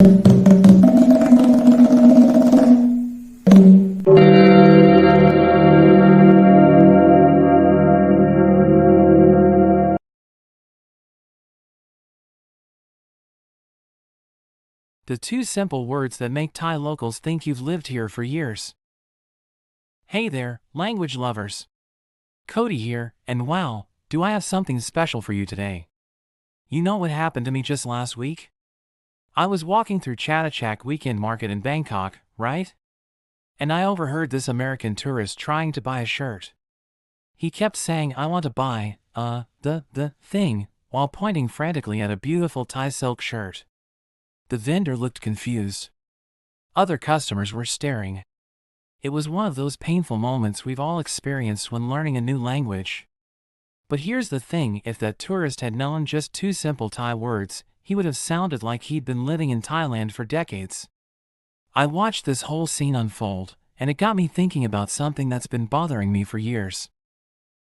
The two simple words that make Thai locals think you've lived here for years. Hey there, language lovers. Cody here, and wow, do I have something special for you today. You know what happened to me just last week? I was walking through Chatuchak Weekend Market in Bangkok, right? And I overheard this American tourist trying to buy a shirt. He kept saying, "I want to buy, the thing," while pointing frantically at a beautiful Thai silk shirt. The vendor looked confused. Other customers were staring. It was one of those painful moments we've all experienced when learning a new language. But here's the thing, if that tourist had known just two simple Thai words, he would have sounded like he'd been living in Thailand for decades. I watched this whole scene unfold, and it got me thinking about something that's been bothering me for years.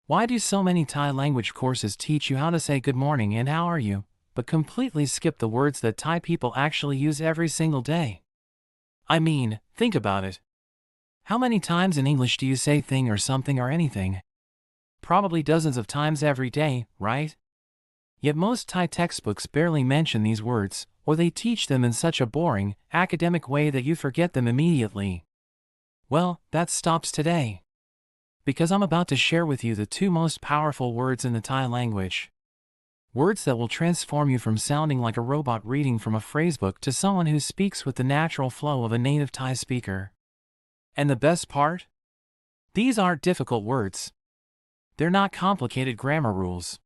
Why do so many Thai language courses teach you how to say good morning and how are you, but completely skip the words that Thai people actually use every single day? I mean, think about it. How many times in English do you say thing or something or anything? Probably dozens of times every day, right? Yet most Thai textbooks barely mention these words, or they teach them in such a boring, academic way that you forget them immediately. Well, that stops today. Because I'm about to share with you the two most powerful words in the Thai language. Words that will transform you from sounding like a robot reading from a phrasebook to someone who speaks with the natural flow of a native Thai speaker. And the best part? These aren't difficult words. They're not complicated grammar rules.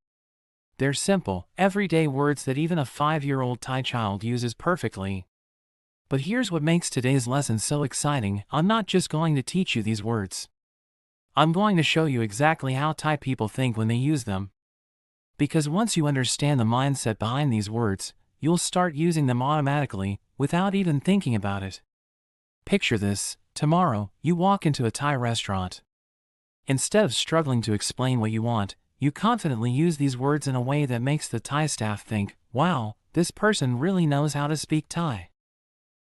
They're simple, everyday words that even a 5-year-old Thai child uses perfectly. But here's what makes today's lesson so exciting. I'm not just going to teach you these words. I'm going to show you exactly how Thai people think when they use them. Because once you understand the mindset behind these words, you'll start using them automatically, without even thinking about it. Picture this: tomorrow, you walk into a Thai restaurant. Instead of struggling to explain what you want, you confidently use these words in a way that makes the Thai staff think, "Wow, this person really knows how to speak Thai."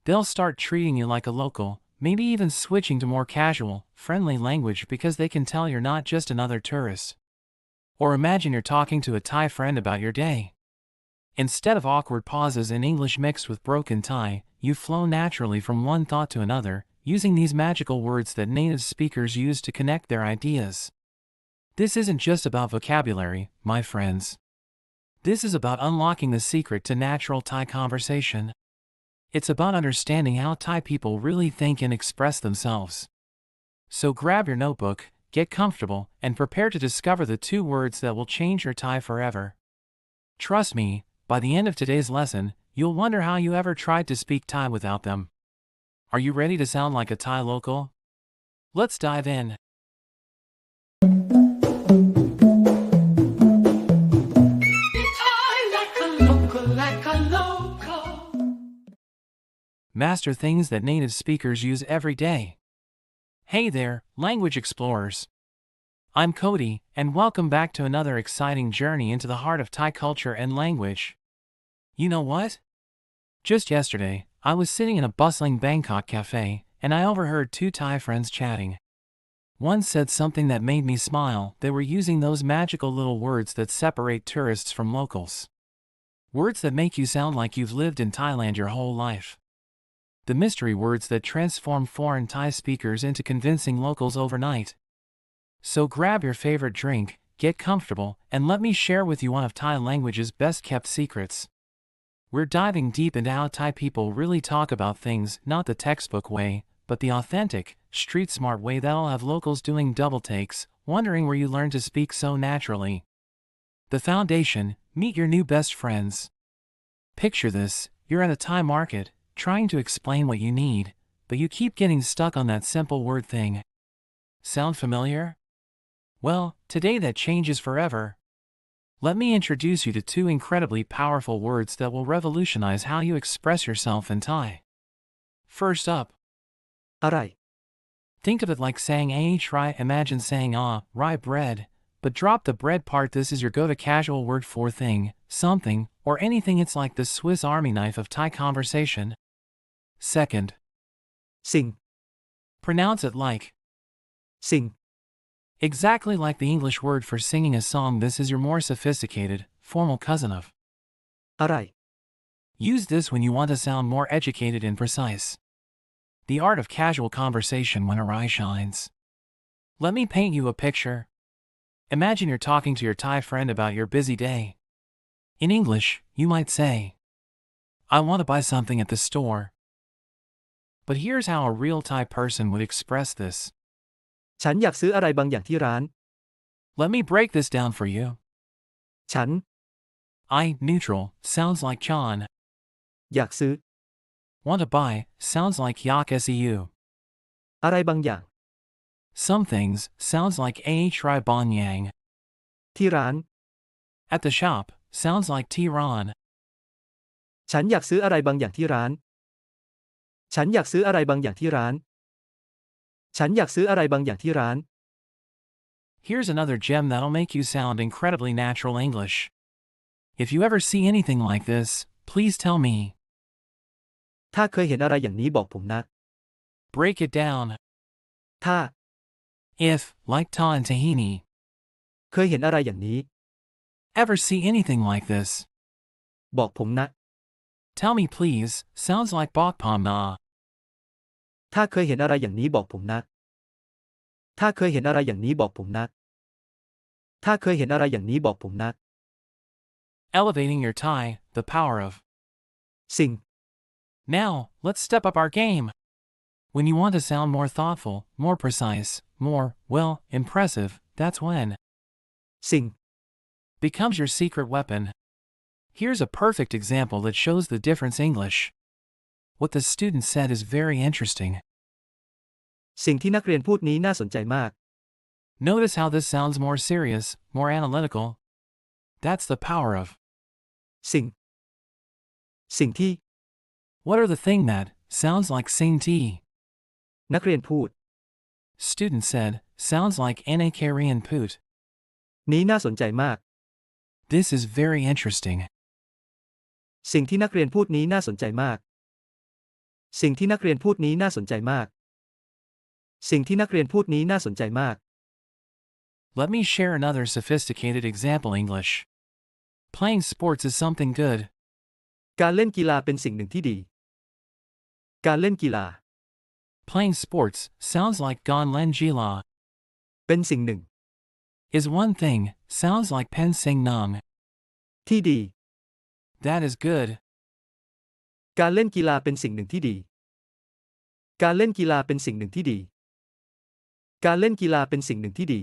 They'll start treating you like a local, maybe even switching to more casual, friendly language because they can tell you're not just another tourist. Or imagine you're talking to a Thai friend about your day. Instead of awkward pauses in English mixed with broken Thai, you flow naturally from one thought to another, using these magical words that native speakers use to connect their ideas. This isn't just about vocabulary, my friends. This is about unlocking the secret to natural Thai conversation. It's about understanding how Thai people really think and express themselves. So grab your notebook, get comfortable, and prepare to discover the two words that will change your Thai forever. Trust me, by the end of today's lesson, you'll wonder how you ever tried to speak Thai without them. Are you ready to sound like a Thai local? Let's dive in. Master things that native speakers use every day. Hey there, language explorers. I'm Cody, and welcome back to another exciting journey into the heart of Thai culture and language. You know what? Just yesterday, I was sitting in a bustling Bangkok cafe, and I overheard two Thai friends chatting. One said something that made me smile. They were using those magical little words that separate tourists from locals. Words that make you sound like you've lived in Thailand your whole life. The mystery words that transform foreign Thai speakers into convincing locals overnight. So grab your favorite drink, get comfortable, and let me share with you one of Thai language's best-kept secrets. We're diving deep into how Thai people really talk about things, not the textbook way, but the authentic, street-smart way that'll have locals doing double takes, wondering where you learned to speak so naturally. The foundation: meet your new best friends. Picture this: you're at a Thai market, trying to explain what you need, but you keep getting stuck on that simple word thing. Sound familiar? Well, today that changes forever. Let me introduce you to two incredibly powerful words that will revolutionize how you express yourself in Thai. First up, อะไร think of it like saying rye. Imagine saying rye bread, but drop the bread part. This is your go-to casual word for thing, something, or anything. It's like the Swiss Army knife of Thai conversation. Second. สิ่ง Pronounce it like. สิ่ง Exactly like the English word for singing a song, this is your more sophisticated, formal cousin of. อะไร Use this when you want to sound more educated and precise. The art of casual conversation when a eye shines. Let me paint you a picture. Imagine you're talking to your Thai friend about your busy day. In English, you might say, I want to buy something at the store. But here's how a real Thai person would express this. ฉันอยากซื้ออะไรบางอย่างที่ร้าน Let me break this down for you. ฉัน I, neutral, sounds like Chan. อยากซื้อ Want to buy, sounds like Yak Seu. อะไรบางอย่าง Some things, sounds like Ah Rai Bon Yang. ที่ร้าน At the shop, sounds like T Ron. ฉันอยากซื้ออะไรบางอย่างที่ร้าน ฉันอยากซื้ออะไรบางอย่างที่ร้าน ฉันอยากซื้ออะไรบางอย่างที่ร้าน Here's another gem that'll make you sound incredibly natural English. If you ever see anything like this, please tell me. ถ้าเคยเห็นอะไรอย่างนี้บอกผมนะ Break it down. ถ้า If, like Ta and Tahini. เคยเห็นอะไรอย่างนี้ Ever see anything like this? บอกผมนะ Tell me please, sounds like Bok Pom Na. ถ้าเคยเห็นอะไรอย่างนี้บอกผมนะ ถ้าเคยเห็นอะไรอย่างนี้บอกผมนะ ถ้าเคยเห็นอะไรอย่างนี้บอกผมนะ Elevating your Thai, the power of. สิ่ง Now, let's step up our game. When you want to sound more thoughtful, more precise, more, well, impressive, that's when. สิ่ง Becomes your secret weapon. Here's a perfect example that shows the difference English. What the student said is very interesting. สิ่งที่นักเรียนพูดนี้น่าสนใจมาก Notice how this sounds more serious, more analytical. That's the power of. สิ่ง สิ่งที่ What are the thing that sounds like sing tea? นักเรียนพูด Student said, sounds like na Korean poot. นี้น่าสนใจมาก This is very interesting. สิ่งที่นักเรียนพูดนี้น่าสนใจมาก สิ่งที่นักเรียนพูดนี้น่าสนใจมาก สิ่งที่นักเรียนพูดนี้น่าสนใจมาก Let me share another sophisticated example English. Playing sports is something good. การเล่นกีฬาเป็นสิ่งหนึ่งที่ดี การเล่นกีฬา Playing sports sounds like Gon Len Gila. เป็นสิ่งหนึ่ง Is one thing, sounds like Pen Sing Nung. ที่ดี That is good. การเล่นกีฬาเป็นสิ่งหนึ่งที่ดี การเล่นกีฬาเป็นสิ่งหนึ่งที่ดี การเล่นกีฬาเป็นสิ่งหนึ่งที่ดี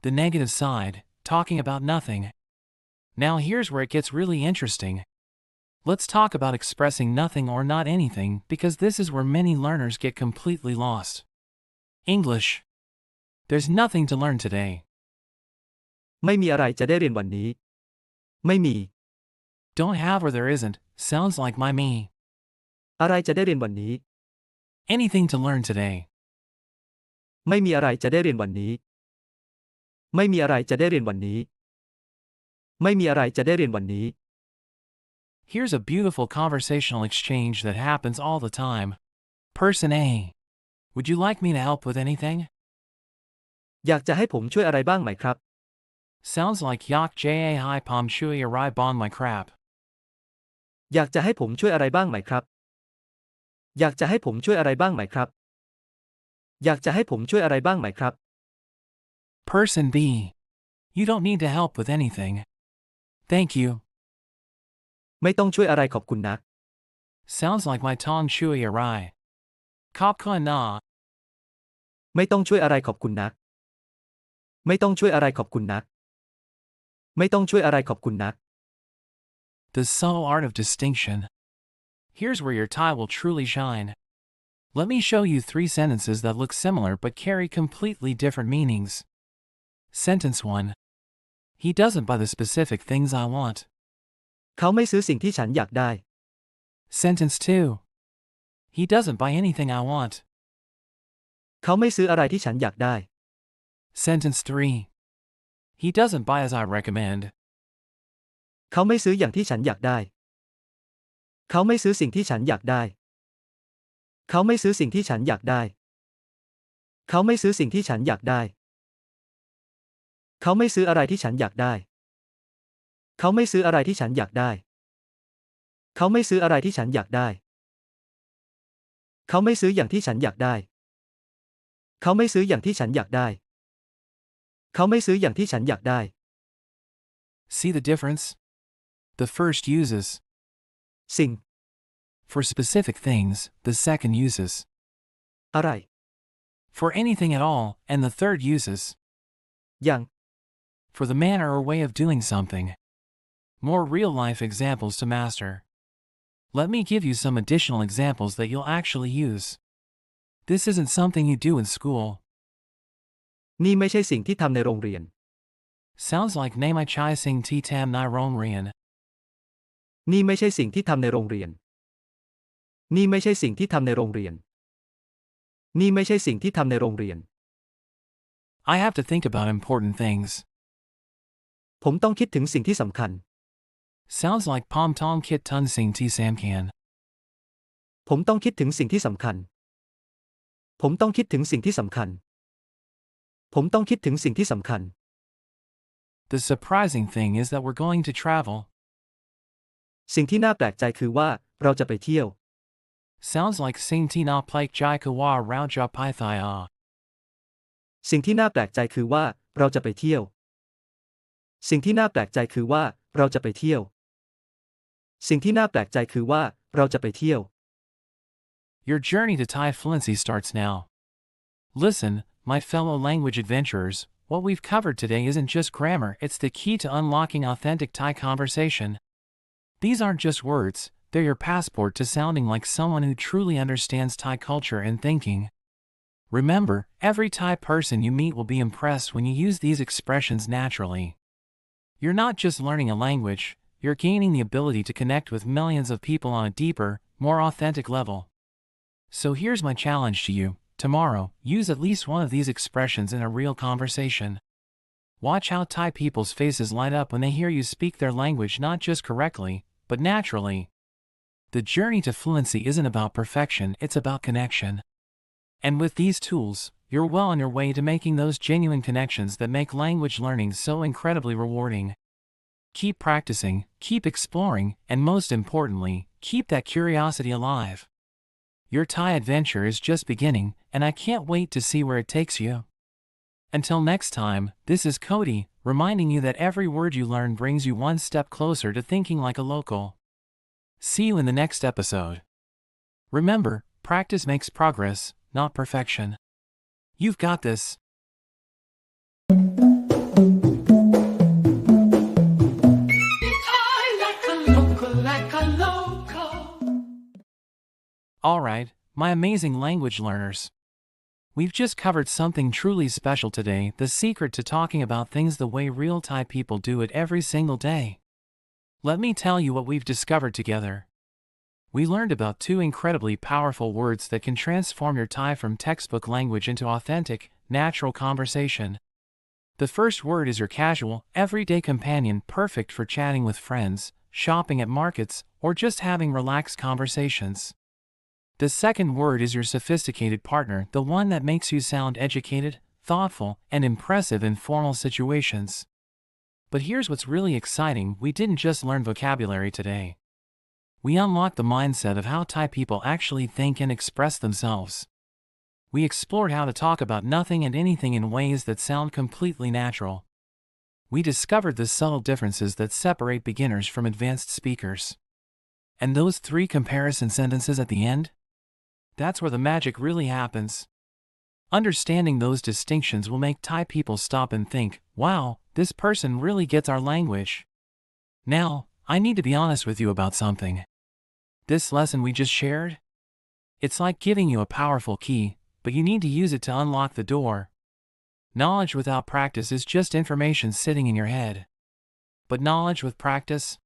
The negative side, talking about nothing. Now here's where it gets really interesting. Let's talk about expressing nothing or not anything, because this is where many learners get completely lost. English. There's nothing to learn today. ไม่มีอะไรจะได้เรียนวันนี้ ไม่มี Don't have or there isn't, sounds like my me. อะไรจะได้เรียนวันนี้ Anything to learn today. ไม่มีอะไรจะได้เรียนวันนี้ ไม่มีอะไรจะได้เรียนวันนี้ ไม่มีอะไรจะได้เรียนวันนี้ Here's a beautiful conversational exchange that happens all the time. Person A. Would you like me to help with anything? อยากจะให้ผมช่วยอะไรบ้างไหมครับ Sounds like Yak Ja Hai Pom Shui Arai Bon My Crap. อยากจะให้ผมช่วยอะไรบ้างไหมครับ อยากจะให้ผมช่วยอะไรบ้างไหมครับ อยากจะให้ผมช่วยอะไรบ้างไหมครับ Person B. You don't need to help with anything. Thank you. ไม่ต้องช่วยอะไรขอบคุณนัก Sounds like my Tong Shui Arai. Kop Kwa Na. ไม่ต้องช่วยอะไรขอบคุณนัก ไม่ต้องช่วยอะไรขอบคุณนัก ไม่ต้องช่วยอะไรขอบคุณนัก The subtle art of distinction. Here's where your Thai will truly shine. Let me show you 3 sentences that look similar but carry completely different meanings. Sentence 1. He doesn't buy the specific things I want. เขาไม่ซื้อสิ่งที่ฉันอยากได้ Sentence 2. He doesn't buy anything I want. เขาไม่ซื้ออะไรที่ฉันอยากได้ Sentence 3. He doesn't buy as I recommend. เขาไม่ซื้ออย่างที่ฉันอยากได้ เขาไม่ซื้อสิ่งที่ฉันอยากได้ เขาไม่ซื้อสิ่งที่ฉันอยากได้ เขาไม่ซื้อสิ่งที่ฉันอยากได้ เขาไม่ซื้ออะไรที่ฉันอยากได้ เขาไม่ซื้ออะไรที่ฉันอยากได้ เขาไม่ซื้ออะไรที่ฉันอยากได้ เขาไม่ซื้ออย่างที่ฉันอยากได้ เขาไม่ซื้ออย่างที่ฉันอยากได้ เขาไม่ซื้ออย่างที่ฉันอยากได้ See the difference? The first uses สิ่ง for specific things, the second uses อะไร for anything at all, and the third uses อย่าง for the manner or way of doing something. More real-life examples to master. Let me give you some additional examples that you'll actually use. This isn't something you do in school. นี่ไม่ใช่สิ่งที่ทำในโรงเรียน Sounds like Namai Chai Sing Ti Tam Nai Rong Rian. นี่ไม่ใช่สิ่งที่ทำในโรงเรียน นี่ไม่ใช่สิ่งที่ทำในโรงเรียน นี่ไม่ใช่สิ่งที่ทำในโรงเรียน I have to think about important things. ผมต้องคิดถึงสิ่งที่สำคัญ Sounds like Pom Tom Kit Tun Sing Ti Sam Can. ผมต้องคิดถึงสิ่งที่สำคัญ ผมต้องคิดถึงสิ่งที่สำคัญ ผมต้องคิดถึงสิ่งที่สำคัญ The surprising thing is that we're going to travel. สิ่งที่น่าแปลกใจคือว่าเราจะไปเที่ยว Sounds like Sing Ti Na Plaik Jai Kawa Rao Ja Pai Thai Ah. สิ่งที่น่าแปลกใจคือว่าเราจะไปเที่ยว สิ่งที่น่าแปลกใจคือว่าเราจะไปเที่ยว สิ่งที่น่าแปลกใจคือว่าเราจะไปเที่ยว Your journey to Thai fluency starts now. Listen, my fellow language adventurers, what we've covered today isn't just grammar, it's the key to unlocking authentic Thai conversation. These aren't just words, they're your passport to sounding like someone who truly understands Thai culture and thinking. Remember, every Thai person you meet will be impressed when you use these expressions naturally. You're not just learning a language, you're gaining the ability to connect with millions of people on a deeper, more authentic level. So here's my challenge to you. Tomorrow, use at least one of these expressions in a real conversation. Watch how Thai people's faces light up when they hear you speak their language not just correctly, but naturally. The journey to fluency isn't about perfection, it's about connection. And with these tools, you're well on your way to making those genuine connections that make language learning so incredibly rewarding. Keep practicing, keep exploring, and most importantly, keep that curiosity alive. Your Thai adventure is just beginning, and I can't wait to see where it takes you. Until next time, this is Cody, reminding you that every word you learn brings you one step closer to thinking like a local. See you in the next episode. Remember, practice makes progress, not perfection. You've got this. Alright, my amazing language learners. We've just covered something truly special today, the secret to talking about things the way real Thai people do it every single day. Let me tell you what we've discovered together. We learned about two incredibly powerful words that can transform your Thai from textbook language into authentic, natural conversation. The first word is your casual, everyday companion, perfect for chatting with friends, shopping at markets, or just having relaxed conversations. The second word is your sophisticated partner, the one that makes you sound educated, thoughtful, and impressive in formal situations. But here's what's really exciting, we didn't just learn vocabulary today. We unlocked the mindset of how Thai people actually think and express themselves. We explored how to talk about nothing and anything in ways that sound completely natural. We discovered the subtle differences that separate beginners from advanced speakers. And those 3 comparison sentences at the end? That's where the magic really happens. Understanding those distinctions will make Thai people stop and think, wow, this person really gets our language. Now, I need to be honest with you about something. This lesson we just shared? It's like giving you a powerful key, but you need to use it to unlock the door. Knowledge without practice is just information sitting in your head. But knowledge with practice?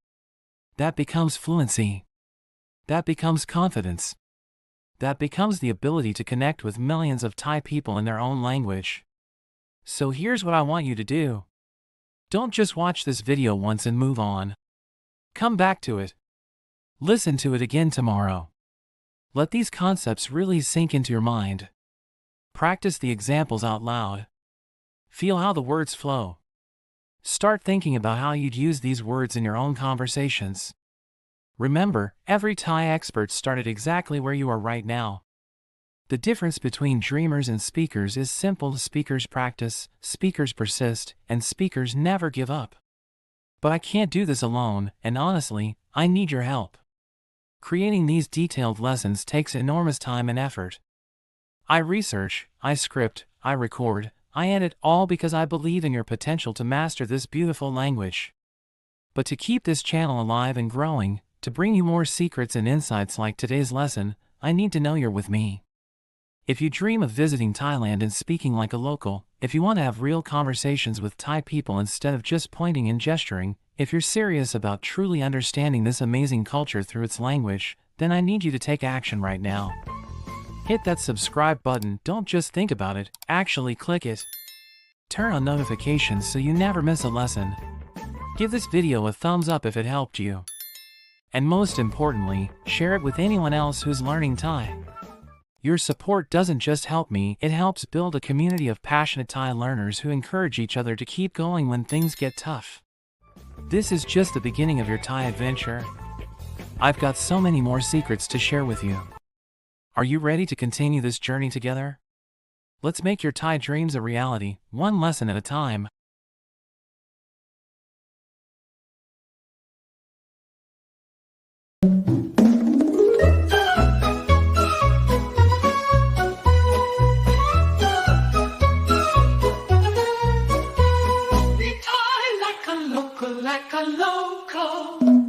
That becomes fluency. That becomes confidence. That becomes the ability to connect with millions of Thai people in their own language. So here's what I want you to do. Don't just watch this video once and move on. Come back to it. Listen to it again tomorrow. Let these concepts really sink into your mind. Practice the examples out loud. Feel how the words flow. Start thinking about how you'd use these words in your own conversations. Remember, every Thai expert started exactly where you are right now. The difference between dreamers and speakers is simple: speakers practice, speakers persist, and speakers never give up. But I can't do this alone, and honestly, I need your help. Creating these detailed lessons takes enormous time and effort. I research, I script, I record, I edit, all because I believe in your potential to master this beautiful language. But to keep this channel alive and growing, to bring you more secrets and insights like today's lesson, I need to know you're with me. If you dream of visiting Thailand and speaking like a local, if you want to have real conversations with Thai people instead of just pointing and gesturing, if you're serious about truly understanding this amazing culture through its language, then I need you to take action right now. Hit that subscribe button, don't just think about it, actually click it. Turn on notifications so you never miss a lesson. Give this video a thumbs up if it helped you. And most importantly, share it with anyone else who's learning Thai. Your support doesn't just help me, it helps build a community of passionate Thai learners who encourage each other to keep going when things get tough. This is just the beginning of your Thai adventure. I've got so many more secrets to share with you. Are you ready to continue this journey together? Let's make your Thai dreams a reality, one lesson at a time. Like a local, like a local.